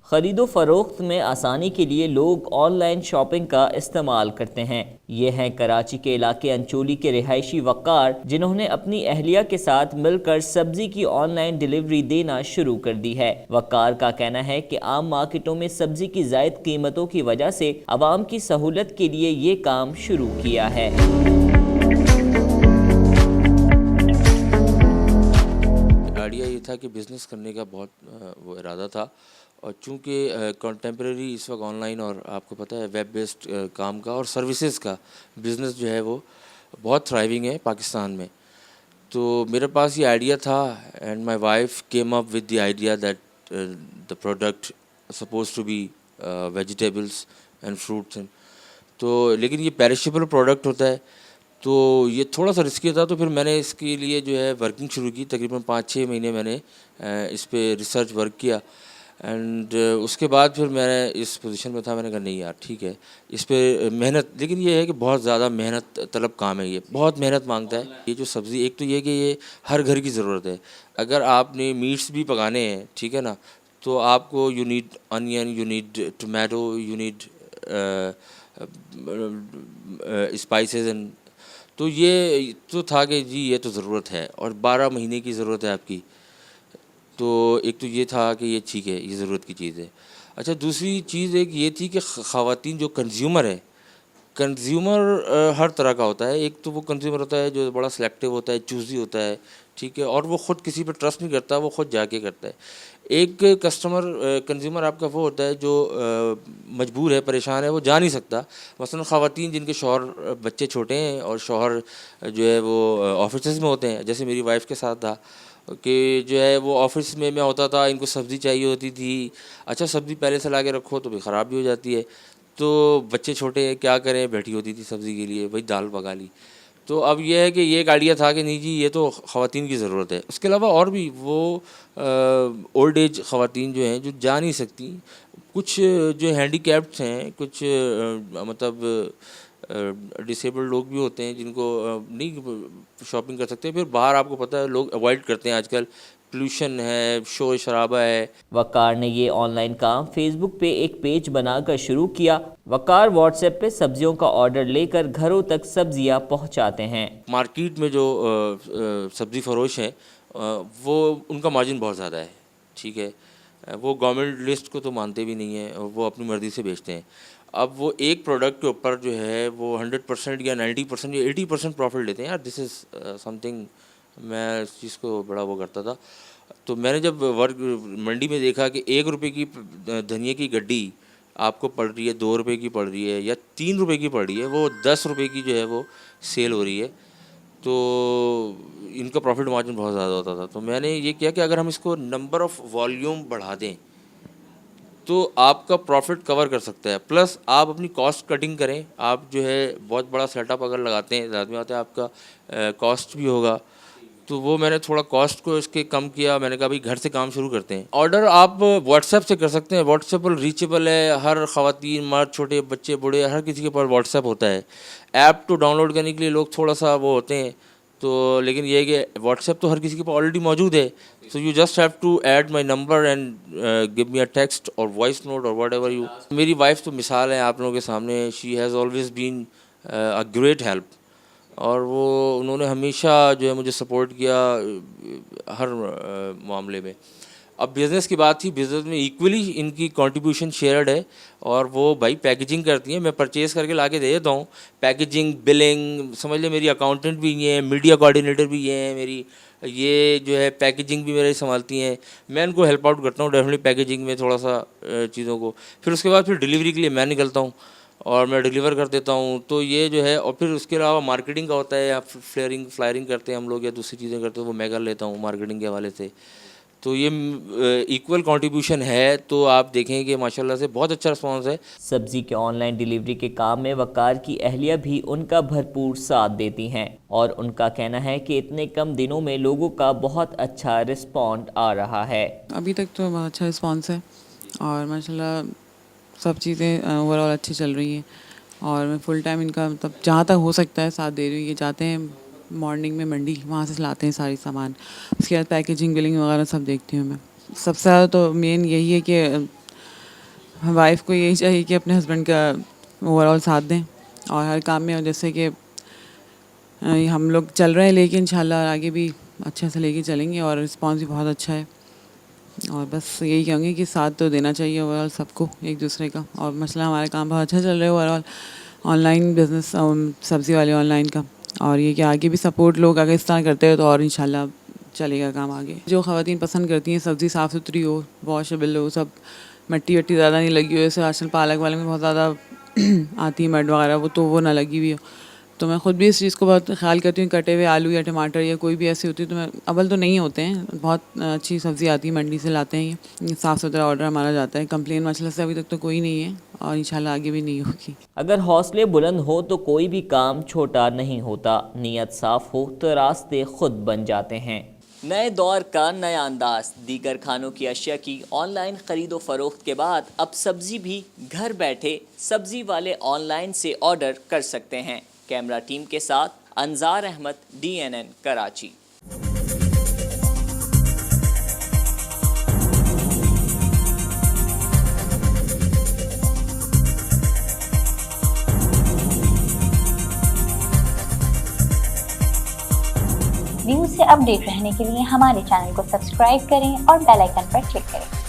ख़रीदो फ़रोख्त में आसानी के लिए लोग ऑनलाइन शॉपिंग का इस्तेमाल करते हैं। ये हैं कराची के इलाके अंचोली के रिहायशी वक़ार, जिन्होंने अपनी अहलिया के साथ मिलकर सब्ज़ी की ऑनलाइन डिलीवरी देना शुरू कर दी है। वक़ार का कहना है कि आम मार्केटों में सब्ज़ी की ज़ायद कीमतों की वजह से आवाम की सहूलत के लिए ये काम शुरू किया है। आइडिया ये था कि बिज़नेस करने का बहुत वो इरादा था, और चूँकि कंटेम्प्रेरी इस वक्त ऑनलाइन और आपको पता है वेब बेस्ड काम का और सर्विसेज का बिज़नेस जो है वो बहुत थ्राइविंग है पाकिस्तान में। तो मेरे पास ये आइडिया था and my wife came up with the idea that the product suppose to be vegetables and fruits and तो लेकिन ये पेरिशेबल प्रोडक्ट होता है, तो ये थोड़ा सा रिस्की था। तो फिर मैंने इसके लिए जो है वर्किंग शुरू की। तकरीबन 5-6 महीने मैंने इस पे रिसर्च वर्क किया एंड उसके बाद फिर मैंने इस पोजीशन में था। मैंने कहा नहीं यार ठीक है, इस पे मेहनत, लेकिन ये है कि बहुत ज़्यादा मेहनत तलब काम है, ये बहुत मेहनत मांगता है। ये जो सब्ज़ी, एक तो ये कि ये हर घर की ज़रूरत है। अगर आपने मीट्स भी पकाने हैं, ठीक है ना, तो आपको you need onion, you need tomato, you need spices and तो ये तो था कि जी ये तो ज़रूरत है, और 12 महीने की ज़रूरत है आपकी। तो एक तो ये था कि ये ठीक है, ये ज़रूरत की चीज़ है। अच्छा, दूसरी चीज़ एक ये थी कि ख़वातीन जो कंज्यूमर है, कंज्यूमर हर तरह का होता है। एक तो वो कंज्यूमर होता है जो बड़ा सिलेक्टिव होता है, चूज़ी होता है, ठीक है, और वो ख़ुद किसी पे ट्रस्ट नहीं करता, वो ख़ुद जाके करता है। एक कंज्यूमर आपका वो होता है जो मजबूर है, परेशान है, वो जा नहीं सकता। मसलन ख़वातीन जिनके शौहर बच्चे छोटे हैं और शौहर जो है वो ऑफिसेज़ में होते हैं, जैसे मेरी वाइफ के साथ था कि जो है वो ऑफिस में मैं होता था, इनको सब्ज़ी चाहिए होती थी। अच्छा, सब्ज़ी पहले से ला के रखो तो भी ख़राब भी हो जाती है, तो बच्चे छोटे हैं, क्या करें, बैठी होती थी सब्ज़ी के लिए, वही दाल पका ली। तो अब ये है कि ये एक आइडिया था कि नहीं जी ये तो ख़वातीन की ज़रूरत है। उसके अलावा और भी वो ओल्ड एज ख़वातीन जो हैं, जो जा नहीं सकती, कुछ जो हैंडीकैप्ड हैं, कुछ मतलब डिसेबल्ड लोग भी होते हैं जिनको नहीं शॉपिंग कर सकते। फिर बाहर आपको पता है लोग अवॉइड करते हैं आजकल, पोल्यूशन है, शोर शराबा है। वकार ने ये ऑनलाइन काम फेसबुक पे एक पेज बनाकर शुरू किया। वकार व्हाट्सएप पे सब्जियों का ऑर्डर लेकर घरों तक सब्जियां पहुंचाते हैं। मार्केट में जो सब्ज़ी फरोश हैं वो उनका मार्जिन बहुत ज़्यादा है, ठीक है। वो गवर्नमेंट लिस्ट को तो मानते भी नहीं हैं, वो अपनी मर्ज़ी से बेचते हैं। अब वो एक प्रोडक्ट के ऊपर जो है वो 100% या 90% या 80% प्रॉफिट लेते हैं। यार दिस इज़ समथिंग, मैं इस चीज़ को बड़ा वो करता था। तो मैंने जब वर्क मंडी में देखा कि 1 रुपये की धनिया की गड्डी आपको पड़ रही है, 2 रुपये की पड़ रही है या 3 रुपये की पड़ रही है, वो 10 रुपये की जो है वो सेल हो रही है, तो इनका प्रॉफिट मार्जिन बहुत ज़्यादा होता था। तो मैंने ये किया कि अगर हम इसको नंबर ऑफ़ वॉल्यूम बढ़ा दें तो आपका प्रॉफिट कवर कर सकता है, प्लस आप अपनी कॉस्ट कटिंग करें। आप जो है बहुत बड़ा सेटअप अगर लगाते हैं, ज़्यादा में आता है आपका कॉस्ट भी होगा। तो वो मैंने थोड़ा कॉस्ट को इसके कम किया। मैंने कहा भाई घर से काम शुरू करते हैं। ऑर्डर आप व्हाट्सएप से कर सकते हैं, व्हाट्सएप पर रीचेबल है। हर ख़वातीन, मर्द, छोटे बच्चे, बूढ़े, हर किसी के पास व्हाट्सएप होता है। ऐप तो डाउनलोड करने के लिए लोग थोड़ा सा वो होते हैं, तो लेकिन ये है कि व्हाट्सएप तो हर किसी के पास ऑलरेडी मौजूद है। So you just have to add my number and give me a text और वॉइस नोट और वट एवर यू। मेरी वाइफ तो मिसाल है आप लोगों के सामने। She has always been a great help, और वो उन्होंने हमेशा जो है मुझे सपोर्ट किया हर मामले में। अब बिज़नेस की बात थी, बिज़नेस में इक्वली इनकी कंट्रीब्यूशन शेयर्ड है, और वो भाई पैकेजिंग करती हैं, मैं परचेज़ करके ला के दे देता हूँ। पैकेजिंग, बिलिंग, समझ ले मेरी अकाउंटेंट भी ये हैं, मीडिया कोऑर्डिनेटर भी ये हैं, मेरी ये जो है पैकेजिंग भी मेरे संभालती हैं। मैं उनको हेल्प आउट करता हूँ डेफिनेटली पैकेजिंग में थोड़ा सा चीज़ों को। फिर उसके बाद फिर डिलीवरी के लिए मैं निकलता हूँ और मैं डिलीवर कर देता हूँ। तो ये जो है, और फिर उसके अलावा मार्केटिंग का होता है, या फ्लायरिंग करते हैं हम लोग, या दूसरी चीज़ें करते हैं, वो मैं कर लेता हूँ मार्केटिंग के हवाले से। तो ये इक्वल कंट्रीब्यूशन है। तो आप देखें कि माशाल्लाह से बहुत अच्छा रिस्पॉन्स है। सब्जी के ऑनलाइन डिलीवरी के काम में वकार की अहलिया भी उनका भरपूर साथ देती हैं, और उनका कहना है कि इतने कम दिनों में लोगों का बहुत अच्छा रिस्पॉन्ड आ रहा है। अभी तक तो बहुत अच्छा रिस्पॉन्स है, और माशाल्लाह सब चीज़ें ओवरऑल अच्छी चल रही हैं। और मैं फुल टाइम इनका मतलब जहाँ तक हो सकता है साथ दे रही हूँ। ये जाते हैं मॉर्निंग में मंडी, वहाँ से लाते हैं सारी सामान। उसके बाद पैकेजिंग, बिलिंग वगैरह सब देखती हूँ मैं। सबसे ज़्यादा तो मेन यही है कि वाइफ को यही चाहिए कि अपने हस्बैंड का ओवरऑल साथ दें और हर काम में, जैसे कि हम लोग चल रहे हैं लेकिन इंशाल्लाह आगे भी अच्छे से लेके चलेंगे और रिस्पांस भी बहुत अच्छा है। और बस यही कहूँगी कि साथ तो देना चाहिए ओवरऑल सबको एक दूसरे का। और मसला हमारा काम बहुत अच्छा चल रहा है ओवरऑल ऑनलाइन बिज़नेस, सब्ज़ी वाले ऑनलाइन का। और ये कि आगे भी सपोर्ट लोग अगर इस तरह करते हैं तो और इंशाल्लाह चलेगा काम आगे। जो ख़वातीन पसंद करती हैं सब्ज़ी साफ़ सुथरी हो, वॉशेबल हो, सब मिट्टी वट्टी ज़्यादा नहीं लगी हो, जैसे आजकल पालक वाले में बहुत ज़्यादा आती है मड वगैरह, वो ना लगी हुई हो। तो मैं ख़ुद भी इस चीज़ को बहुत ख्याल करती हूँ। कटे हुए आलू या टमाटर या कोई भी ऐसी होती है तो मैं अव्वल तो नहीं होते हैं, बहुत अच्छी सब्ज़ी आती है, मंडी से लाते हैं, ये साफ़ सुथरा ऑर्डर हमारा जाता है। कंप्लेन माशाल्लाह से अभी तक तो कोई नहीं है और इंशाल्लाह आगे भी नहीं होगी। अगर हौसले बुलंद हो तो कोई भी काम छोटा नहीं होता, नीयत साफ हो तो रास्ते खुद बन जाते हैं। नए दौर का नया अंदाज, दीगर खानों की अशिया की ऑनलाइन ख़रीदो फरोख्त के बाद अब सब्ज़ी भी घर बैठे सब्ज़ी वाले ऑनलाइन से ऑर्डर कर सकते हैं। कैमरा टीम के साथ अंजार अहमद, DNN कराची। न्यूज़ से अपडेट रहने के लिए हमारे चैनल को सब्सक्राइब करें और बेल आइकन पर क्लिक करें।